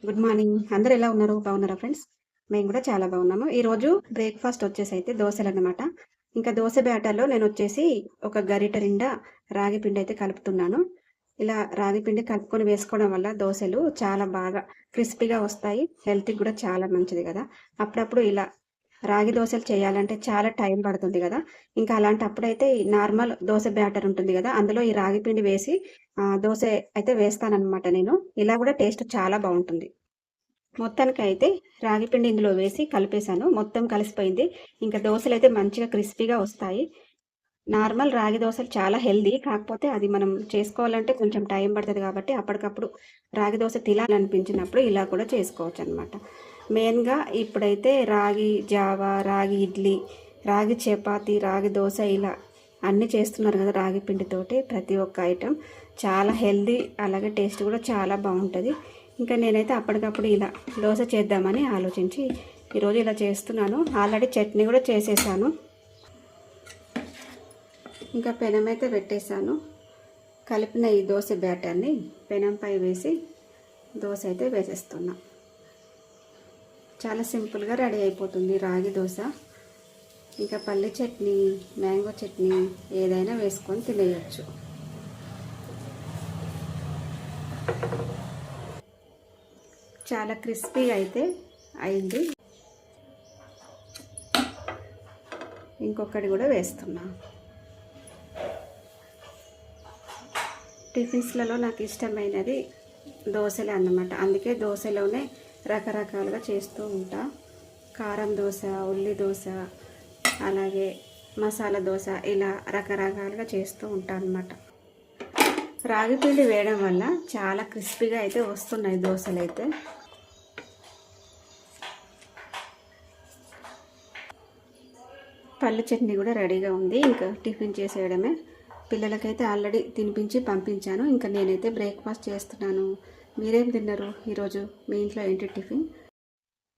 Good morning. అందరూ ఎలా ఉన్నారు? బాగున్నారా ఫ్రెండ్స్? మేము కూడా చాలా బాగున్నాము. ఈరోజు బ్రేక్‌ఫాస్ట్ వచ్చేసి అయితే దోసలన్నమాట. ఇంకా దోస బ్యాటర్‌లో నేనొచ్చేసి ఒక గరిటె నిండా రాగి పిండి అయితే కలుపుతున్నాను. ఇలా రాగి పిండి కలుపుకొని వేసుకోవడం వల్ల దోసలు చాలా బాగా క్రిస్పీగా వస్తాయి. హెల్త్‌కి కూడా చాలా మంచిది కదా! అప్పుడప్పుడు ఇలా రాగి దోసలు చేయాలంటే చాలా టైం పడుతుంది కదా! ఇంకా అలాంటప్పుడైతే ఈ నార్మల్ దోస బ్యాటర్ ఉంటుంది కదా! అందులో ఈ రాగి పిండి వేసి దోస అయితే వేస్తానన్నమాట నేను. ఇలా కూడా టేస్ట్ చాలా బావుంటుంది. మొత్తానికైతే రాగి పిండి ఇందులో వేసి కలిపేశాను. మొత్తం కలిసిపోయింది. ఇంకా దోసలైతే మంచిగా క్రిస్పీగా వస్తాయి. నార్మల్ రాగి దోసలు చాలా హెల్తీ. కాకపోతే అది మనం చేసుకోవాలంటే కొంచెం టైం పడతది కాబట్టి అప్పటికప్పుడు రాగి దోస తినాలనిపించినప్పుడు ఇలా కూడా చేసుకోవచ్చనమాట. మెయిన్‌గా ఇప్పుడైతే రాగి జావా, రాగి ఇడ్లీ, రాగి చపాతీ, రాగి దోస ఇలా అన్నీ చేస్తున్నారు కదా! రాగి పిండితోటి ప్రతి ఒక్క ఐటెం చాలా హెల్తీ అలాగే టేస్ట్ కూడా చాలా బావుంటది. ఇంకా నేనైతే అప్పటికప్పుడు ఇలా దోస చేద్దామని ఆలోచించి ఈరోజు ఇలా చేస్తున్నాను. ఆల్రెడీ చట్నీ కూడా చేసేసాను. ఇంకా పెనం అయితే పెట్టేశాను. కలిపిన ఈ దోస బ్యాటర్ని పెనంపై వేసి దోస అయితే వేసేస్తున్నా. చాలా సింపుల్గా రెడీ అయిపోతుంది రాగి దోశ. ఇంకా పల్లి చట్నీ, మ్యాంగో చట్నీ ఏదైనా వేసుకొని తినేయచ్చు. చాలా క్రిస్పీగా అయితే అయింది. ఇంకొకటి కూడా వేస్తున్నా. టిఫిన్స్లలో నాకు ఇష్టమైనది దోశలే అన్నమాట. అందుకే దోశలోనే రకరకాలుగా చేస్తూ ఉంటా. కారం దోశ, ఉల్లి దోశ, అలాగే మసాలా దోశ ఇలా రకరకాలుగా చేస్తూ ఉంటాను అన్నమాట. రాగి పిండి వేయడం వల్ల చాలా క్రిస్పీగా అయితే వస్తున్నాయి దోశలు అయితే. పల్లి చట్నీ కూడా రెడీగా ఉంది. ఇంకా టిఫిన్ చేసేయడమే. పిల్లలకైతే ఆల్రెడీ తినిపించి పంపించాను. ఇంకా నేనైతే బ్రేక్ఫాస్ట్ చేస్తున్నాను. మీరేం తిన్నారు ఈరోజు? మీ ఇంట్లో ఏంటి టిఫిన్?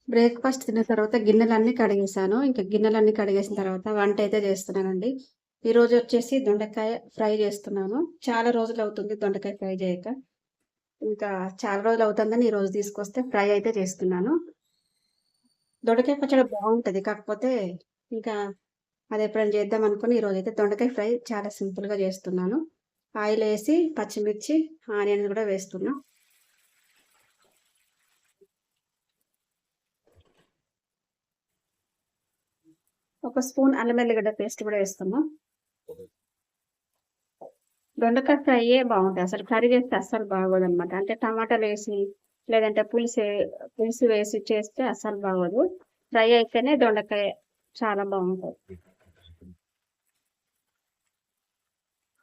బ్రేక్ఫాస్ట్ తిన్న తర్వాత గిన్నెలన్నీ కడిగేసాను. ఇంకా గిన్నెలన్నీ కడిగేసిన తర్వాత వంట అయితే చేస్తున్నానండి. ఈరోజు వచ్చేసి దొండకాయ ఫ్రై చేస్తున్నాను. చాలా రోజులు అవుతుంది దొండకాయ ఫ్రై చేయక. ఇంకా చాలా రోజులు అవుతుందని ఈరోజు తీసుకొస్తే ఫ్రై అయితే చేస్తున్నాను. దొండకాయ పచ్చడి బాగుంటుంది. కాకపోతే ఇంకా అది ఎప్పుడైనా చేద్దాం అనుకుని ఈరోజైతే దొండకాయ ఫ్రై చాలా సింపుల్గా చేస్తున్నాను. ఆయిల్ వేసి పచ్చిమిర్చి, ఆనియన్స్ కూడా వేస్తున్నా. ఒక స్పూన్ అల్లం ఎల్లిగడ్డ పేస్ట్ కూడా వేస్తున్నా. దొండకాయ ఫ్రైయే బాగుంటుంది. అసలు కర్రీ చేస్తే అస్సలు బాగోదన్నమాట. అంటే టమాటాలు వేసి లేదంటే పులుసు వేసి చేస్తే అస్సలు బాగోదు. ఫ్రై అయితేనే దొండకాయ చాలా బాగుంటుంది.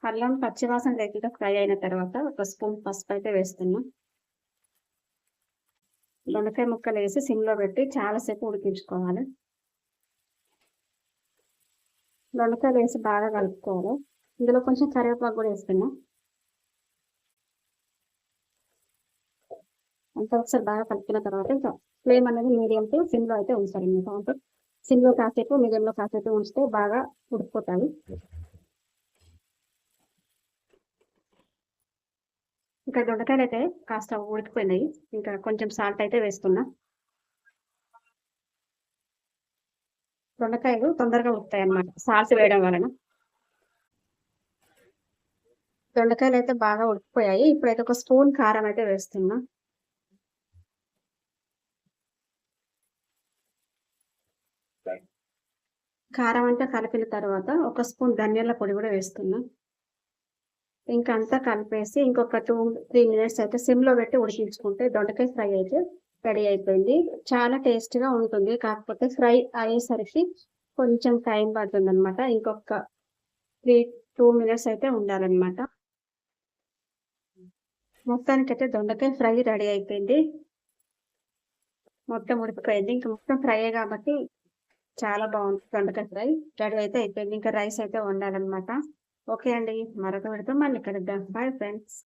అల్లం పచ్చివాసన లేకుండా ఫ్రై అయిన తర్వాత ఒక స్పూన్ పసుపు అయితే వేస్తున్నా. దొండకాయ ముక్కలు వేసి సిమ్లో పెట్టి చాలాసేపు ఉడికించుకోవాలి. దొండకాయలు వేసి బాగా కలుపుకోవాలి. ఇందులో కొంచెం కరివేపాకు కూడా వేస్తున్నా. అంతా ఒకసారి బాగా కలుపుకున్న తర్వాత ఇంకా ఫ్లేమ్ అనేది మీడియం టు సిమ్లో అయితే ఉంచాలి. అంటే సిమ్లో కాసేపు మీడియంలో కాసేపు ఉంచితే బాగా ఉడికిపోతాయి. ఇంకా దొండకాయలు అయితే కాస్త ఉడికిపోయినాయి. ఇంకా కొంచెం సాల్ట్ అయితే వేస్తున్నా. దొండకాయలు తొందరగా ఉడుకుతాయి అన్నమాట సాల్ట్ వేయడం వలన. దొండకాయలు అయితే బాగా ఉడికిపోయాయి. ఇప్పుడైతే ఒక స్పూన్ కారం అయితే వేస్తున్నా. కారం అంతా కలిపిన తర్వాత ఒక స్పూన్ ధనియాల పొడి కూడా వేస్తున్నా. ఇంకా అంతా కలిపేసి ఇంకొక 2-3 మినిట్స్ అయితే సిమ్లో పెట్టి ఉడికించుకుంటే దొండకాయ ఫ్రై అయితే రెడీ అయిపోయింది. చాలా టేస్ట్గా ఉంటుంది. కాకపోతే ఫ్రై అయ్యేసరికి కొంచెం టైం పడుతుంది అనమాట. ఇంకొక 2 మినిట్స్ అయితే ఉండాలన్నమాట. మొత్తానికైతే దొండకాయ ఫ్రై రెడీ అయిపోయింది. మొత్తం ఉడికిపోయింది. ఇంకా మొత్తం ఫ్రై కాబట్టి చాలా బాగుంది. దొండకాయ ఫ్రై రెడీ అయితే అయిపోయింది. ఇంకా రైస్ అయితే వండాలన్నమాట. ఓకే అండి, మరొక విడత మళ్ళీ కలుద్దాం. Bye friends.